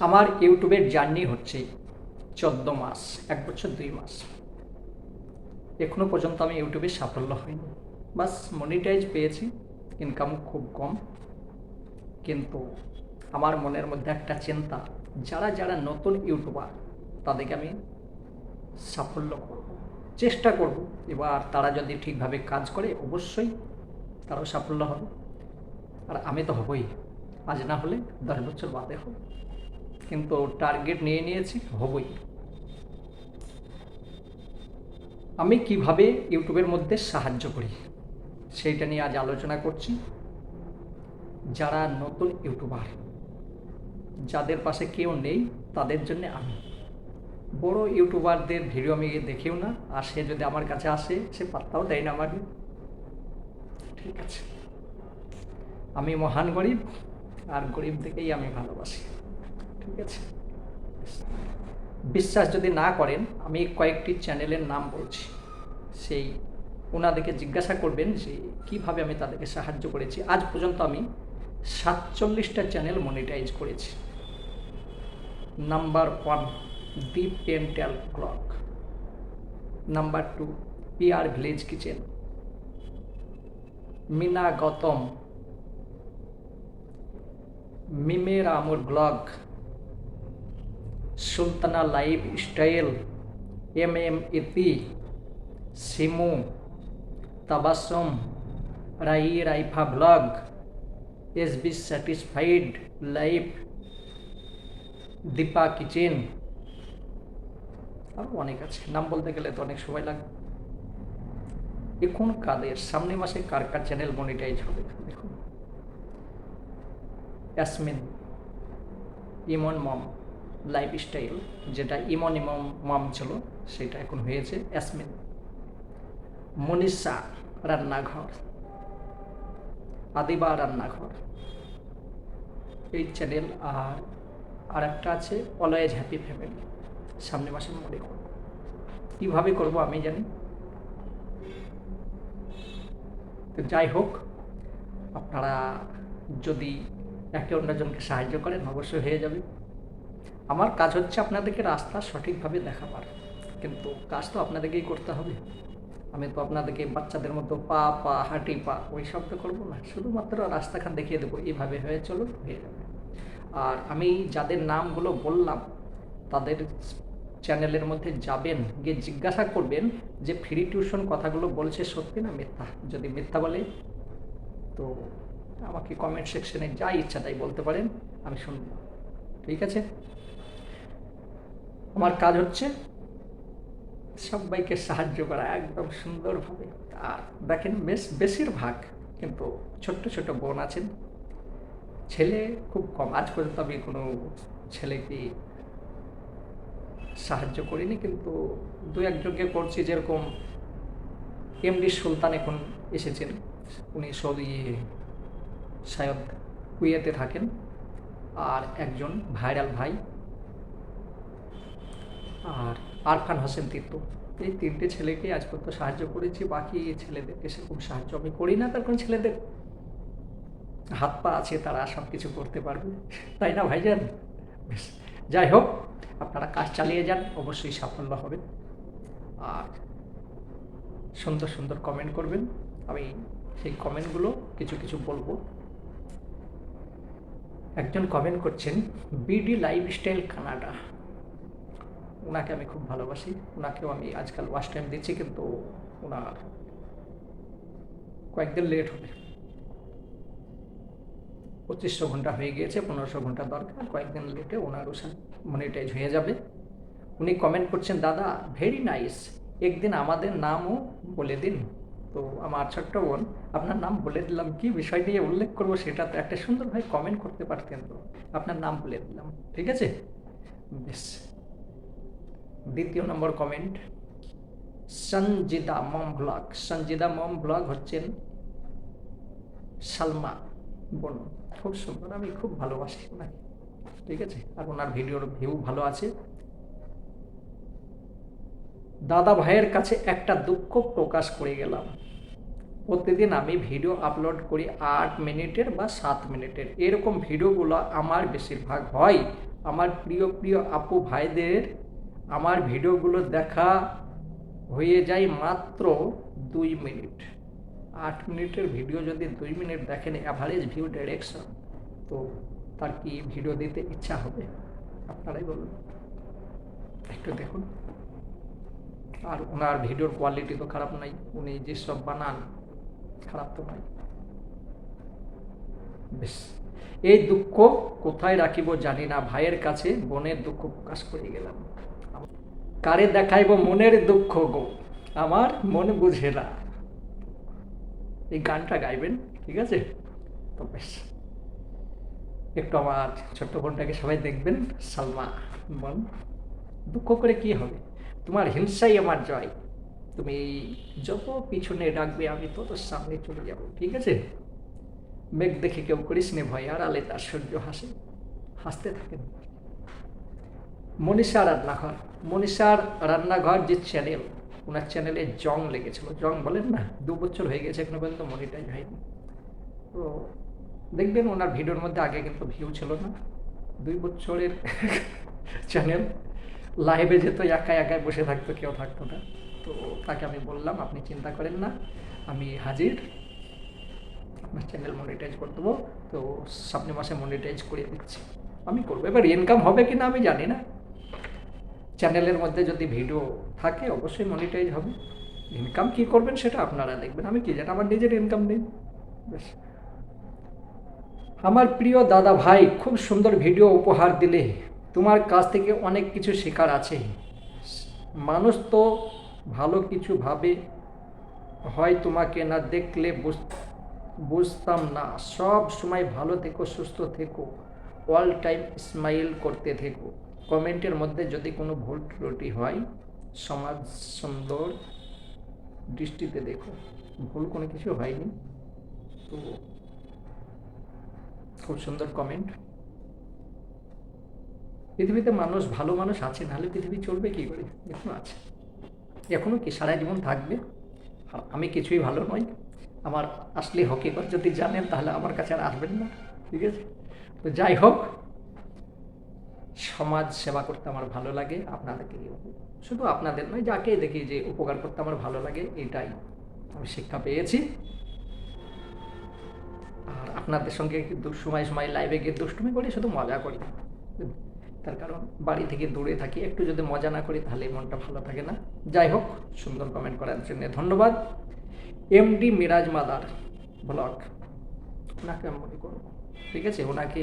আমার ইউটিউবের জার্নি হচ্ছে 14 মাস, 1 বছর 2 মাস। এখনো পর্যন্ত আমি ইউটিউবে সাফল্য হয়নি। বাস মনিটাইজ পেয়েছি, ইনকাম খুব কম। কিন্তু আমার মনের মধ্যে একটা চিন্তা, যারা যারা নতুন ইউটিউবার তাদেরকে আমি সাফল্য করব, চেষ্টা করব। এবার তারা যদি ঠিকভাবে কাজ করে অবশ্যই তারাও সাফল্য হবে, আর আমি তো হবই। আজ না হলে 10 বছর বাদে হব, কিন্তু টার্গেট নিয়ে নিয়েছি, হবই। আমি কিভাবে ইউটিউবের মধ্যে সাহায্য করি সেইটা নিয়ে আজ আলোচনা করছি। যারা নতুন ইউটিউবার, যাদের পাশে কেউ নেই, তাদের জন্য আমি। বড় ইউটিউবারদের ভিডিও আমি দেখেও না, আর সে যদি আমার কাছে আসে সে পাত্তাও দেয় না আমাকে। ঠিক আছে, আমি মহান গরিব, আর গরিব থেকেই আমি ভালোবাসি। ঠিক আছে, বিশ্বাস যদি না করেন আমি কয়েকটি চ্যানেলের নাম বলছি, সেই ওনাদেরকে জিজ্ঞাসা করবেন যে কীভাবে আমি তাদেরকে সাহায্য করেছি। আজ পর্যন্ত আমি 47টা চ্যানেল মনিটাইজ করেছি। Number 1 Deep Pental blog, number 2 PR village kitchen, Mina Gautam, মিমের আমর blog, Sultana lifestyle, Iti, Simu, Tabassum, Raifa blog, be satisfied life, Dipa kitchen, আরও অনেক আছে। নাম বলতে গেলে তো অনেক সময় লাগবে। এখন কাদের সামনে মাসে কার কার চ্যানেল মনিটাইজ হবে দেখুন। ইয়াসমিন, ইমন মম লাইফস্টাইল, যেটা ইমন মম ছিল সেটা এখন হয়েছে ইয়াসমিন। মনীষা রান্নাঘর, আদিবা রান্নাঘর, এই চ্যানেল। আর একটা আছে অলওয়েজ হ্যাপি ফ্যামিলি, সামনে মাসে মনে করব। কীভাবে করব আমি জানি। তো যাই হোক, আপনারা যদি একে অন্যজনকে সাহায্য করেন অবশ্যই হয়ে যাবে। আমার কাজ হচ্ছে আপনাদেরকে রাস্তা সঠিকভাবে দেখাবার, কিন্তু কাজ তো আপনাদেরকেই করতে হবে। আমি তো আপনাদেরকে বাচ্চাদের মতো পা পা হাঁটি পা ওই শব্দ করবো না, শুধুমাত্র রাস্তাখান দেখিয়ে দেবো, এইভাবে হয়ে চলো, হয়ে যাবে। আর আমি যাদের নামগুলো বললাম তাদের চ্যানেলের মধ্যে যাবেন, গিয়ে জিজ্ঞাসা করবেন যে ফ্রি টিউশন কথাগুলো বলছে সত্যি না মিথ্যা। যদি মিথ্যা বলে তো আমাকে কমেন্ট সেকশনে যা ইচ্ছা তাই বলতে পারেন, আমি শুনব। ঠিক আছে, আমার কাজ হচ্ছে সবাইকে সাহায্য করা একদম সুন্দরভাবে। আর দেখেন বেশিরভাগ কিন্তু ছোট্ট ছোট বোন আছেন, ছেলে খুব কম। আজ পর্যন্ত আমি কোনো ছেলেকে সাহায্য করিনি, কিন্তু দু একজনকে করছি। যেরকম এমডি সুলতান এখন এসেছেন, উনি শায়দ কুয়েতে থাকেন। আর একজন ভাইরাল ভাই, আর আরফান হোসেন তীর্থ, এই 3টে ছেলেকে আজ পর্যন্ত সাহায্য করেছি। বাকি ছেলেদেরকে সেরকম সাহায্য আমি করি না, তার কারণ ছেলেদের হাত পা আছে, তারা সব কিছু করতে পারবে, তাই না ভাইজান? বেশ, যাই হোক, আপনারা কাজ চালিয়ে যান, অবশ্যই সাফল্য হবে। আর সুন্দর সুন্দর কমেন্ট করবেন, আমি সেই কমেন্টগুলো কিছু কিছু বলবো। একজন কমেন্ট করছেন বিডি লাইফস্টাইল কানাডা, ওনাকে আমি খুব ভালোবাসি। ওনাকেও আমি আজকাল ওয়াচ টাইম দিচ্ছি, কিন্তু ওনার কয়েকদিন লেট হবে। 2500 ঘন্টা হয়ে গিয়েছে, 1500 ঘন্টা দরকার, কয়েকদিন লেটে ওনারও মনিটাইজ হয়ে যাবে। উনি কমেন্ট করছেন দাদা ভেরি নাইস, একদিন আমাদের নামও বলে দিন। তো আমার ছোট্ট বোন, আপনার নাম বলে দিলাম, কি বিষয় নিয়ে উল্লেখ করবো সেটা তো একটা সুন্দরভাবে কমেন্ট করতে পারতেন, তো আপনার নাম বলে দিলাম। ঠিক আছে, বেশ। দ্বিতীয় নম্বর কমেন্ট সঞ্জিদা মম ব্লগ। সঞ্জিদা মম ব্লগ হচ্ছেন সালমা বোন, খুব সুন্দর, আমি খুব ভালোবাসি ওনাকে। ঠিক আছে, আর ওনার ভিডিওর ভিউ ভালো আছে। দাদা ভাইয়ের কাছে একটা দুঃখ প্রকাশ করে গেলাম, প্রতিদিন আমি ভিডিও আপলোড করি 8 মিনিটের বা 7 মিনিটের, এরকম ভিডিওগুলো আমার বেশিরভাগ হয় আমার প্রিয় প্রিয় আপু ভাইদের আমার ভিডিওগুলো দেখা হয়ে যায় মাত্র 2 মিনিট। 8 মিনিটের ভিডিও যদি 2 মিনিট দেখেন অ্যাভারেজ ভিউ ডাইরেকশন, তো তার কি ভিডিও দিতে ইচ্ছা হবে? আপনারাই বলুন, একটু দেখুন। আর ওনার ভিডিওর কোয়ালিটি তো খারাপ নাই, উনি যেসব বানান খারাপ তো নাই। বেশ, এই দুঃখ কোথায় রাখিব জানি না, ভাইয়ের কাছে বোনের দুঃখ প্রকাশ করে গেলাম। কারে দেখাইব মনের দুঃখ গো, আমার মন বুঝে না। এই গানটা গাইবেন, ঠিক আছে? তো বেশ, একটু আমার ছোট্ট বোনটাকে সবাই দেখবেন। সালমা বোন, দুঃখ করে কি হবে, তোমার হিংসাই আমার জয়। তুমি যত পিছনে ডাকবে আমি তত সামনে চলে যাব, ঠিক আছে? মেঘ দেখে কেউ করিস নে ভয়, আড়ালে তার সূর্য হাসে, হাসতে থাকেন। মনীষা রান্নাঘর, মনীষার রান্নাঘর যে চ্যানেল, ওনার চ্যানেলে জং লেগেছিল, জং বলেন না, 2 বছর হয়ে গেছে এখনো পর্যন্ত মনিটাইজ হয়নি। তো দেখবেন ওনার ভিডিওর মধ্যে আগে কিন্তু ভিউ ছিল না। 2 বছরের চ্যানেল, লাইভে যেত একা একাই বসে থাকতো, কেউ থাকতো না। তো তাকে আমি বললাম আপনি চিন্তা করেন না, আমি হাজির, আপনার চ্যানেল মনিটাইজ করে দেবো। তো সামনের মাসে মনিটাইজ করে দিচ্ছি, আমি করবো। এবার ইনকাম হবে কি না আমি জানি না, চ্যানেলের মধ্যে যদি ভিডিও থাকে অবশ্যই মনিটাইজ হবে। ইনকাম কি করবেন সেটা আপনারা দেখবেন, আমি কি জানি, আমার নিজের ইনকাম নেই। বেশ, আমার প্রিয় দাদা ভাই, খুব সুন্দর ভিডিও উপহার দিলে, তোমার কাছ থেকে অনেক কিছু শেখার আছে। মানুষ তো ভালো কিছু ভাবে, হয় তোমাকে না দেখলে বুঝতাম না। সব সময় ভালো থেকো, সুস্থ থেকো, অল টাইম স্মাইল করতে থেকো। কমেন্টের মধ্যে যদি কোনো ভুল ত্রুটি হয়, সমাজ সুন্দর দৃষ্টিতে দেখো। ভুল কোনো কিছু হয়নি, তো খুব সুন্দর কমেন্ট। পৃথিবীতে মানুষ, ভালো মানুষ আছে, নাহলে পৃথিবী চলবে কী করে? এখনো আছে, এখনো কি সারা জীবন থাকবে। আমি কিছুই ভালো নই, আমার আসলে হকিকত যদি জানেন তাহলে আমার কাছে আর আসবেন না, ঠিক আছে? তো যাই হোক, সমাজ সেবা করতে আমার ভালো লাগে, আপনাদেরকে শুধু আপনাদের নয়, যাকে দেখি যে উপকার করতে আমার ভালো লাগে, এটাই আমি শিক্ষা পেয়েছি। আর আপনাদের সঙ্গে সময় সময় লাইভে গিয়ে দুষ্টুমি করি, শুধু মজা করি, তার কারণ বাড়ি থেকে দূরে থাকি, একটু যদি মজা না করি তাহলে মনটা ভালো থাকে না। যাই হোক, সুন্দর কমেন্ট করার জন্য ধন্যবাদ। এমডি মিরাজ মাদার ব্লগ, ওনাকে আমি মনে করবো, ঠিক আছে? ওনাকে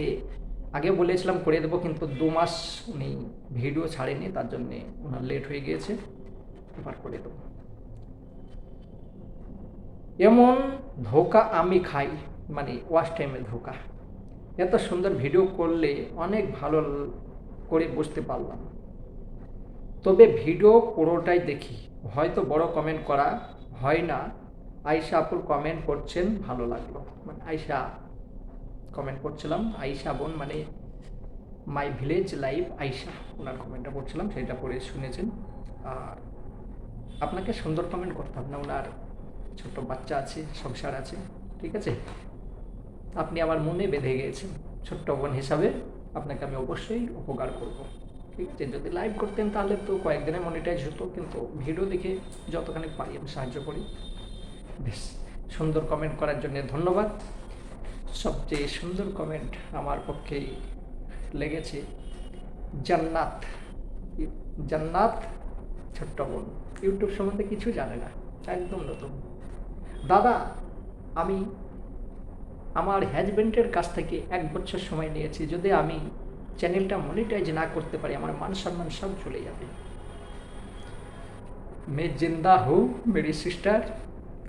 আগে বলেছিলাম করে দেবো, কিন্তু 2 মাস উনি ভিডিও ছাড়েনি, তার জন্যে ওনার লেট হয়ে গিয়েছে, এবার করে দেবো। এমন ধোকা আমি খাই, মানে ওয়াচ টাইমের ধোকা। এত সুন্দর ভিডিও করলে অনেক ভালো করে বুঝতে পারলাম, তবে ভিডিও পুরোটাই দেখি, হয়তো বড় কমেন্ট করা হয় না। আয়শা আপুর কমেন্ট করছেন, ভালো লাগলো, মানে আয়শা কমেন্ট করছিলাম, আয়শা বোন মানে মাই ভিলেজ লাইভ আয়শা, ওনার কমেন্টটা পড়ছিলাম, সেটা পড়ে শুনেছেন। আর আপনাকে সুন্দর কমেন্ট করতে হবে না, ওনার ছোট্ট বাচ্চা আছে, সংসার আছে, ঠিক আছে? আপনি আমার মনে বেঁধে গিয়েছেন, ছোট্ট বোন হিসাবে আপনাকে আমি অবশ্যই উপকার করব, ঠিক আছে? যদি লাইভ করতেন তাহলে তো কয়েকদিনে মনিটাইজ হতো, কিন্তু ভিডিও দেখে যতখানি পারি আমি সাহায্য করি। বেশ, সুন্দর কমেন্ট করার জন্য ধন্যবাদ। সবচেয়ে সুন্দর কমেন্ট আমার পক্ষেই লেগেছে জান্নাত, জান্নাত ছোট্ট বোন, ইউটিউব সম্বন্ধে কিছু জানে না, একদম নতুন। দাদা, আমি আমার হাজব্যান্ডের কাছ থেকে 1 বছর সময় নিয়েছি, যদি আমি চ্যানেলটা মনিটাইজ না করতে পারি আমার মান সম্মান সব চলে যাবে। मैं जिंदा हूँ मेरी सिस्टर,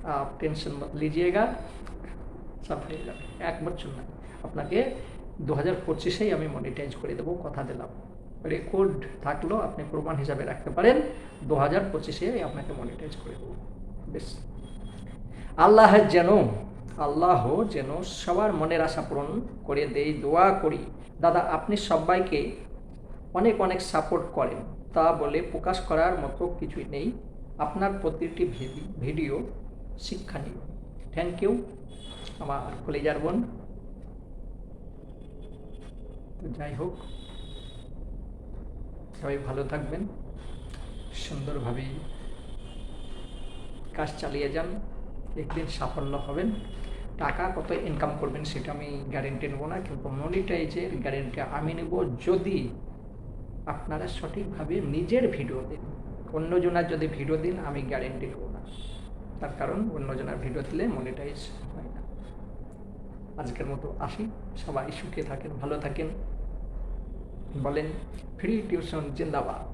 आप टेंशन मत लीजिएगा, সব হয়ে যাবে। 1 বছর না, আপনাকে 2025-এই আমি মনিটাইজ করে দেবো, কথা দিলাম। রেকর্ড থাকলো, আপনি প্রমাণ হিসাবে রাখতে পারেন, 2025-এই আপনাকে মনিটাইজ করে দেবো। বেশ, আল্লাহ যেন সবার মনের আশা পূরণ করে দেই, দোয়া করি। দাদা, আপনি সবাইকে অনেক অনেক সাপোর্ট করেন, তা বলে প্রকাশ করার মতো কিছুই নেই। আপনার প্রতিটি ভিডিও শিক্ষণীয়। থ্যাংক ইউ আমার কলিজার বোন। তো যাই হোক, সবাই ভালো থাকবেন, সুন্দরভাবে কাজ চালিয়ে যান, একদিন সাফল্য হবেন। টাকা কত ইনকাম করবেন সেটা আমি গ্যারেন্টি নেব না, কিন্তু মনিটাইজের গ্যারেন্টি আমি নেব যদি আপনারা সঠিকভাবে নিজের ভিডিও দিন। অন্যজনের যদি ভিডিও দিন আমি গ্যারেন্টি নেব না, তার কারণ অন্যজনের ভিডিও দিলে মনিটাইজ হয় না। আজকের মতো আসি, সবাই সুখে থাকেন, ভালো থাকেন। বলেন ফ্রি টিউশন জিন্দাবাদ।